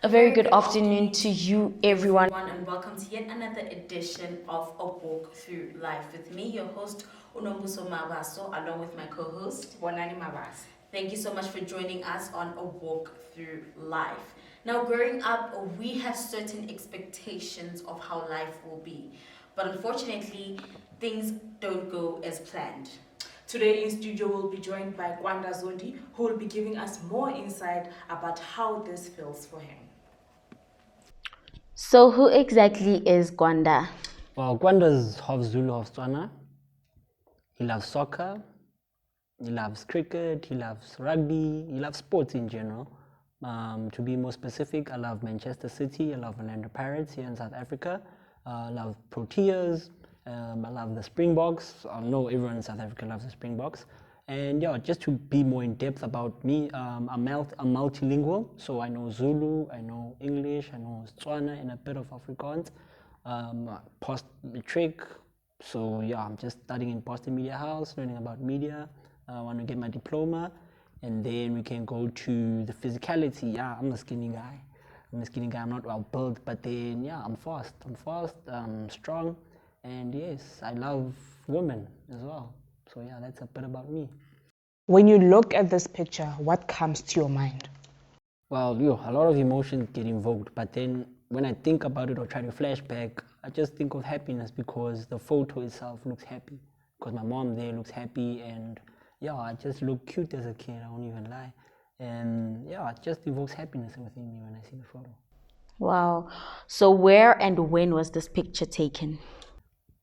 A very good afternoon to you, everyone. And welcome to yet another edition of A Walk Through Life with me, your host, Nombuso Mabaso, along with my co-host, Vonani Mabasa. Thank you so much for joining us on A Walk Through Life. Now, growing up, we have certain expectations of how life will be, but unfortunately, things don't go as planned. Today in studio we'll be joined by Kwanda Zondi, who will be giving us more insight about how this feels for him. So, who exactly is Gwanda? Well, Gwanda's half Zulu, half Tswana. He loves soccer, he loves cricket, he loves rugby, he loves sports in general. To be more specific, I love Manchester City, I love Orlando Pirates here in South Africa, I love Proteas, I love the Springboks. I know everyone in South Africa loves the Springboks. And yeah, just to be more in depth about me, I'm multilingual, so I know Zulu, I know English, I know Tswana, and a bit of Afrikaans. Post matric, so yeah, I'm just studying in Boston Media House, learning about media. I want to get my diploma, and then we can go to the physicality. Yeah, I'm a skinny guy. I'm not well built, but then yeah, I'm fast. I'm strong, and yes, I love women as well. So yeah, that's a bit about me. When you look at this picture, what comes to your mind? Well, a lot of emotions get invoked, but then when I think about it or try to flashback, I just think of happiness because the photo itself looks happy. Because my mom there looks happy, and yeah, I just look cute as a kid, I won't even lie. And yeah, it just evokes happiness within me when I see the photo. Wow. So, where and when was this picture taken?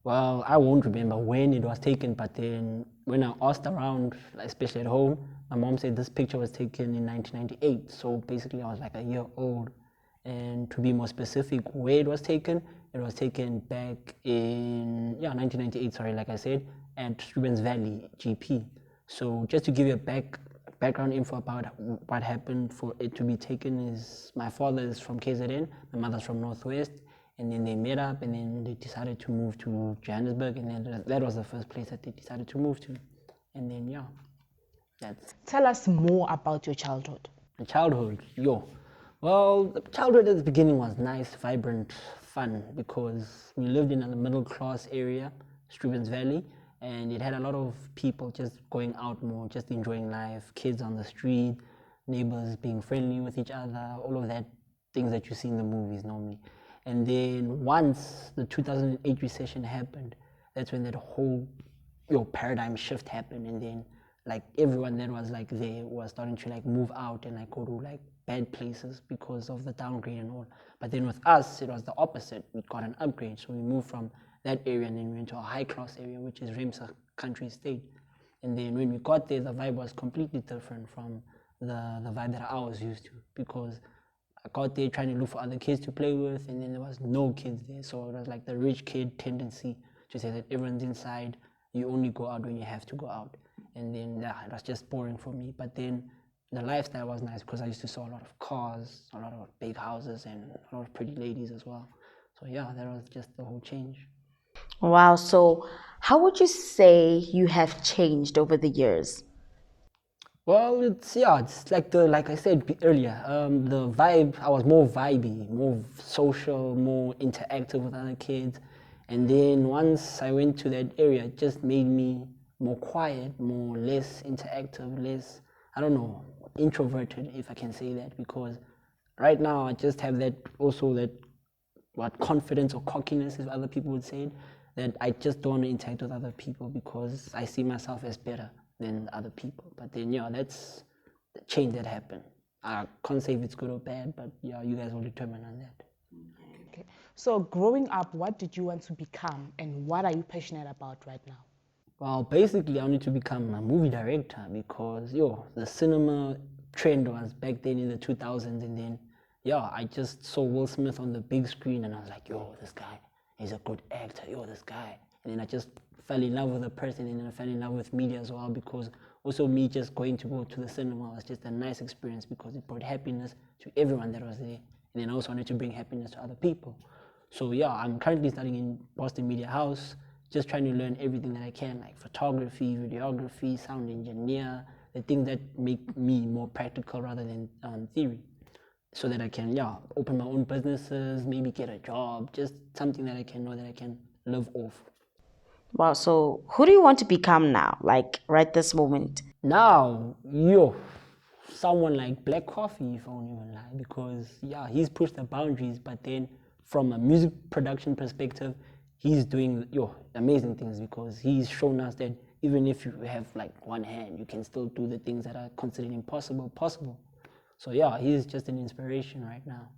Well, I won't remember when it was taken, but then when I asked around, especially at home, my mom said this picture was taken in 1998. So basically, I was like a year old. And to be more specific, where it was taken back in 1998. Sorry, like I said, at Steuben's Valley GP. So just to give you a background info about what happened for it to be taken is my father is from KZN, my mother's from Northwest, and then they met up, and then they decided to move to Johannesburg, and then that was the first place that they decided to move to. And then that's. Tell us more about your childhood. My childhood, well, the childhood at the beginning was nice, vibrant, fun, because we lived in a middle class area, Steuben's Valley, and it had a lot of people just going out more, just enjoying life, kids on the street, neighbors being friendly with each other, all of that things that you see in the movies normally. And then once the 2008 recession happened, that's when that whole paradigm shift happened, and then like everyone that was like there was starting to like move out and like go to like bad places because of the downgrade and all. But then with us, it was the opposite. We got an upgrade, so we moved from that area and then we went to a high class area, which is Remsa Country Estate. And then when we got there, the vibe was completely different from the vibe that I was used to, because I got there trying to look for other kids to play with, and then there was no kids there. So it was like the rich kid tendency to say that everyone's inside, you only go out when you have to go out. And then it was just boring for me. But then the lifestyle was nice because I used to see a lot of cars, a lot of big houses, and a lot of pretty ladies as well. So yeah, that was just the whole change. Wow. So, how would you say you have changed over the years? Well, it's like I said earlier, the vibe. I was more vibey, more social, more interactive with other kids, and then once I went to that area, it just made me more quiet, more less interactive, less, I don't know, introverted, if I can say that, because right now I just have that also that what confidence or cockiness, as other people would say it, that I just don't want to interact with other people because I see myself as better than other people. But then that's the change that happened. I can't say if it's good or bad, but yeah, you guys will determine on that. Okay. So growing up, what did you want to become and what are you passionate about right now? Well, basically, I wanted to become a movie director because the cinema trend was back then in the 2000s, and then I just saw Will Smith on the big screen, and I was like, this guy is a good actor. This guy, and then I just fell in love with the person, and then I fell in love with media as well, because also me just going to go to the cinema was just a nice experience because it brought happiness to everyone that was there, and then I also wanted to bring happiness to other people. So I'm currently studying in Boston Media House, just trying to learn everything that I can, like photography, videography, sound engineer, the things that make me more practical rather than theory. so that I can, yeah, open my own businesses, maybe get a job, just something that I can know that I can live off. Wow, so who do you want to become now, like right this moment? Now, someone like Black Coffee, if I won't even lie, because yeah, he's pushed the boundaries, but then from a music production perspective, he's doing amazing things because he's shown us that even if you have like one hand, you can still do the things that are considered impossible possible. So yeah, he's just an inspiration right now.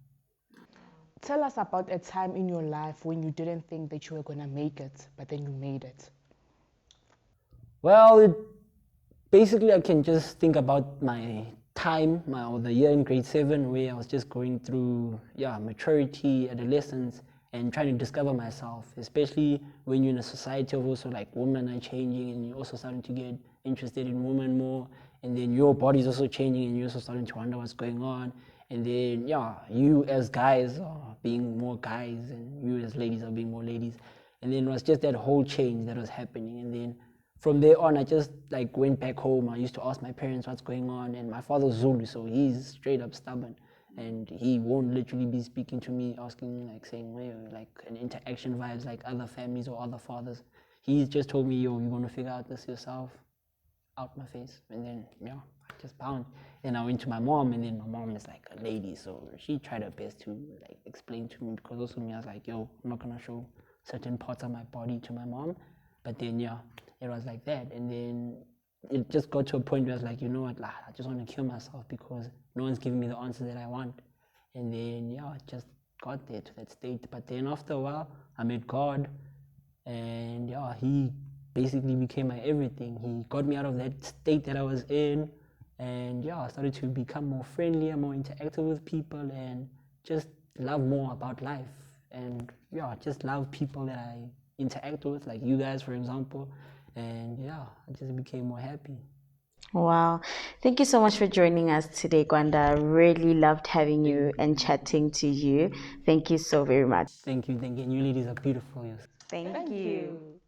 Tell us about a time in your life when you didn't think that you were going to make it, but then you made it. Well, basically, I can just think about my time, or the year in grade 7, where I was just going through, maturity, adolescence, and trying to discover myself, especially when you're in a society of also like women are changing and you're also starting to get interested in women more, and then your body's also changing and you're also starting to wonder what's going on. And then, you as guys are being more guys and you as ladies are being more ladies. And then it was just that whole change that was happening. And then from there on, I just like went back home. I used to ask my parents what's going on, and my father's Zulu, so he's straight up stubborn, and he won't literally be speaking to me, asking like saying, "Where like an interaction vibes like other families or other fathers." He's just told me, "Yo, you're gonna figure out this yourself." Out my face, and then I just bounced. And I went to my mom, and then my mom is like a lady, so she tried her best to like explain to me, because also me, I was like, "Yo, I'm not gonna show certain parts of my body to my mom." But then it was like that, and then it just got to a point where I was like, you know what, I just want to kill myself because no one's giving me the answer that I want. And then I just got there to that state. But then after a while, I met God, and he basically became my everything. He got me out of that state that I was in, and I started to become more friendlier, more interactive with people, and just love more about life, and just love people that I interact with, like you guys, for example. And I just became more happy. Wow. Thank you so much for joining us today, Gwanda. Really loved having you and chatting to you. Thank you so very much. Thank you. And you ladies are beautiful. Yes. Thank Thank you. you.